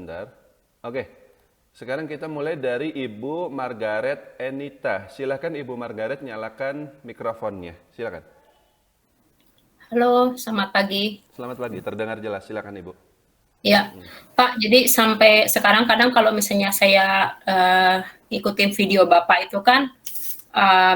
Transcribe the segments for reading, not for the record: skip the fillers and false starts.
sebentar. Oke, sekarang kita mulai dari Ibu Margaret Enita. Silakan Ibu Margaret nyalakan mikrofonnya. Silakan. Halo, selamat pagi. Selamat pagi, terdengar jelas. Silakan Ibu. Ya, Pak, jadi sampai sekarang kadang kalau misalnya saya ikutin video Bapak itu kan,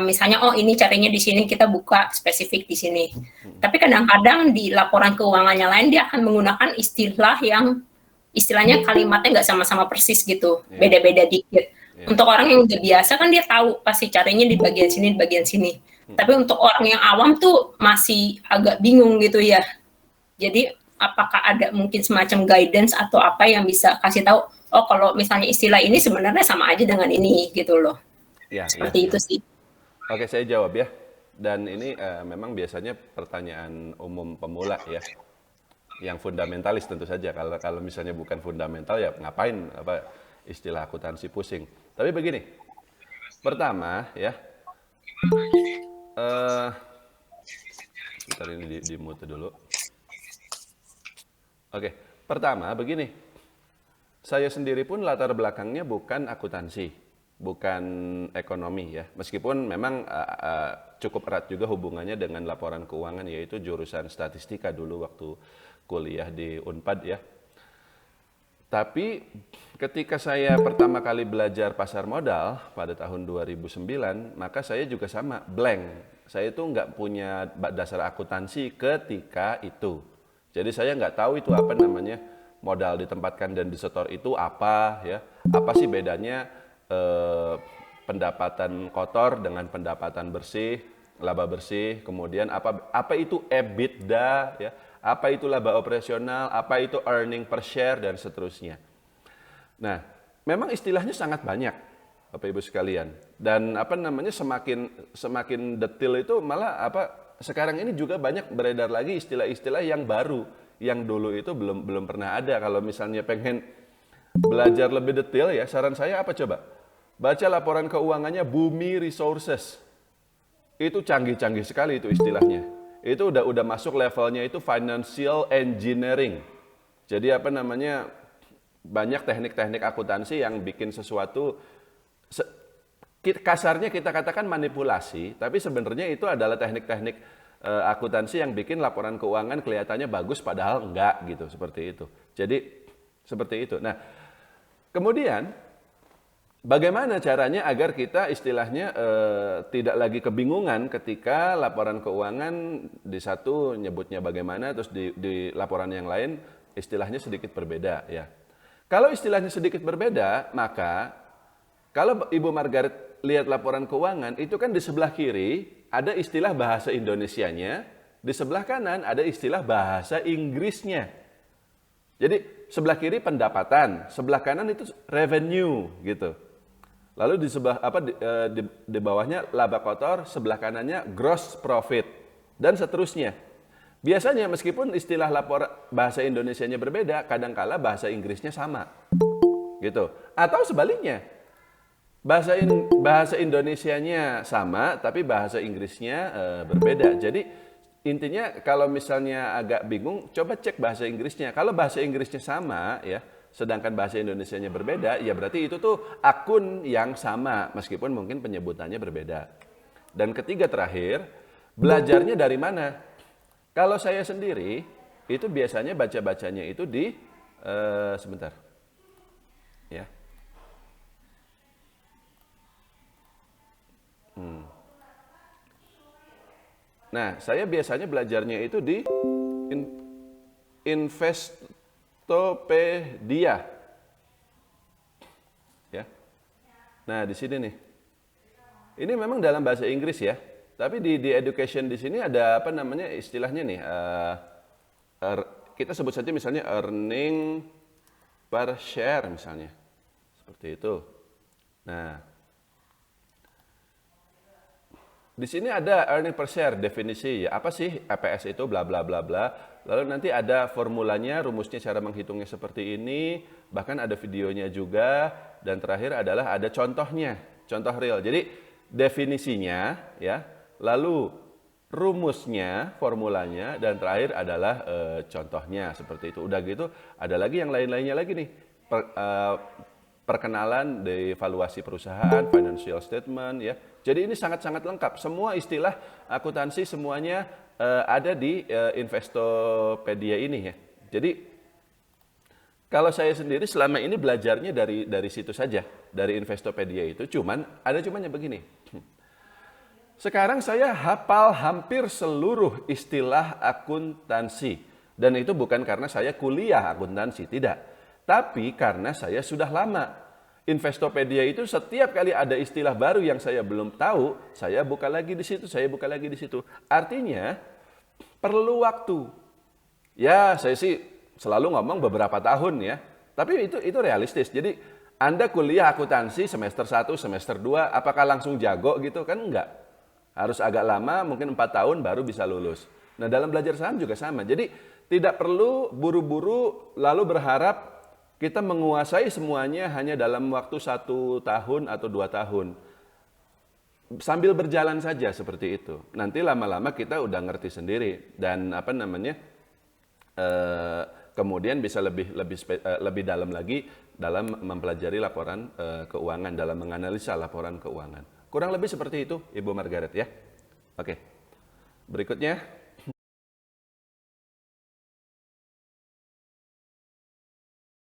misalnya, oh ini caranya di sini, kita buka spesifik di sini. Tapi kadang-kadang di laporan keuangannya lain, dia akan menggunakan istilah yang istilahnya kalimatnya nggak sama-sama persis gitu, Ya, beda-beda dikit. ya. Untuk orang yang udah biasa kan dia tahu pasti caranya di bagian sini, di bagian sini. Tapi untuk orang yang awam tuh masih agak bingung gitu ya. Jadi apakah ada mungkin semacam guidance atau apa yang bisa kasih tahu, oh kalau misalnya istilah ini sebenarnya sama aja dengan ini gitu loh. Ya, ya, Seperti ya. itu sih. Oke, saya jawab ya. Dan ini memang biasanya pertanyaan umum pemula ya, yang fundamentalis tentu saja. Kalau misalnya bukan fundamental ya ngapain apa istilah akuntansi pusing. Tapi begini, pertama ya, eh sebentar ini di mute dulu. Oke, pertama begini, saya sendiri pun latar belakangnya bukan akuntansi, bukan ekonomi ya. Meskipun memang cukup erat juga hubungannya dengan laporan keuangan, yaitu jurusan statistika dulu waktu kuliah di Unpad ya. Tapi ketika saya pertama kali belajar pasar modal pada tahun 2009, maka saya juga sama, blank. Saya itu nggak punya dasar akuntansi ketika itu. Jadi saya nggak tahu itu apa namanya modal ditempatkan dan disetor itu apa ya. Apa sih bedanya pendapatan kotor dengan pendapatan bersih, laba bersih, kemudian apa itu EBITDA ya. Apa itu laba operasional, apa itu earning per share, dan seterusnya. Nah, memang istilahnya sangat banyak, Bapak Ibu sekalian. Dan apa namanya semakin detail itu malah sekarang ini juga banyak beredar lagi istilah-istilah yang baru, yang dulu itu belum pernah ada. Kalau misalnya pengen belajar lebih detail ya, saran saya apa coba? Baca laporan keuangannya Bumi Resources. Itu canggih-canggih sekali itu istilahnya. Itu udah masuk levelnya itu financial engineering. Jadi apa namanya banyak teknik-teknik akuntansi yang bikin sesuatu kasarnya kita katakan manipulasi, tapi sebenarnya itu adalah teknik-teknik akuntansi yang bikin laporan keuangan kelihatannya bagus padahal enggak gitu, seperti itu. Jadi seperti itu. Nah, kemudian bagaimana caranya agar kita istilahnya tidak lagi kebingungan ketika laporan keuangan di satu nyebutnya bagaimana, terus di laporan yang lain istilahnya sedikit berbeda ya. Kalau istilahnya sedikit berbeda, maka kalau Ibu Margaret lihat laporan keuangan, itu kan di sebelah kiri ada istilah bahasa Indonesianya, di sebelah kanan ada istilah bahasa Inggrisnya. Jadi sebelah kiri pendapatan, sebelah kanan itu revenue gitu. Lalu di sebelah di bawahnya laba kotor, sebelah kanannya gross profit dan seterusnya. Biasanya meskipun istilah bahasa Indonesianya berbeda, kadangkala bahasa Inggrisnya sama. Gitu. Atau sebaliknya. Bahasa Indonesianya sama tapi bahasa Inggrisnya berbeda. Jadi intinya kalau misalnya agak bingung, coba cek bahasa Inggrisnya. Kalau bahasa Inggrisnya sama ya, sedangkan bahasa Indonesianya berbeda, ya berarti itu tuh akun yang sama, meskipun mungkin penyebutannya berbeda. Dan ketiga terakhir, belajarnya dari mana? Kalau saya sendiri, itu biasanya baca-bacanya itu di, sebentar. Ya. Nah, saya biasanya belajarnya itu di Investopedia. Ya. Nah, di sini nih. Ini memang dalam bahasa Inggris ya. Tapi di education di sini ada apa namanya istilahnya nih. Kita sebut saja misalnya earning per share misalnya. Seperti itu. Nah, di sini ada earning per share definisi, apa sih EPS itu bla bla bla bla. Lalu nanti ada formulanya, rumusnya, cara menghitungnya seperti ini, bahkan ada videonya juga, dan terakhir adalah ada contohnya, contoh real. Jadi definisinya ya, lalu rumusnya, formulanya, dan terakhir adalah contohnya seperti itu. Udah gitu ada lagi yang lain-lainnya lagi nih. perkenalan di evaluasi perusahaan, financial statement ya. Jadi ini sangat-sangat lengkap. Semua istilah akuntansi semuanya ada di Investopedia ini ya. Jadi kalau saya sendiri selama ini belajarnya dari situ saja, dari Investopedia itu. Cumannya begini. Sekarang saya hafal hampir seluruh istilah akuntansi. Dan itu bukan karena saya kuliah akuntansi, tidak. Tapi karena saya sudah lama. Investopedia itu setiap kali ada istilah baru yang saya belum tahu, saya buka lagi di situ, saya buka lagi di situ. Artinya perlu waktu. Ya, saya sih selalu ngomong beberapa tahun ya. Tapi itu realistis. Jadi Anda kuliah akuntansi semester 1, semester 2, apakah langsung jago gitu? Kan enggak. Harus agak lama, mungkin 4 tahun baru bisa lulus. Nah, dalam belajar saham juga sama. Jadi tidak perlu buru-buru lalu berharap kita menguasai semuanya hanya dalam waktu 1 tahun atau 2 tahun. Sambil berjalan saja seperti itu. Nanti lama-lama kita udah ngerti sendiri dan kemudian bisa lebih dalam lagi dalam mempelajari laporan keuangan, dalam menganalisa laporan keuangan. Kurang lebih seperti itu, Ibu Margaret ya. Oke. Berikutnya.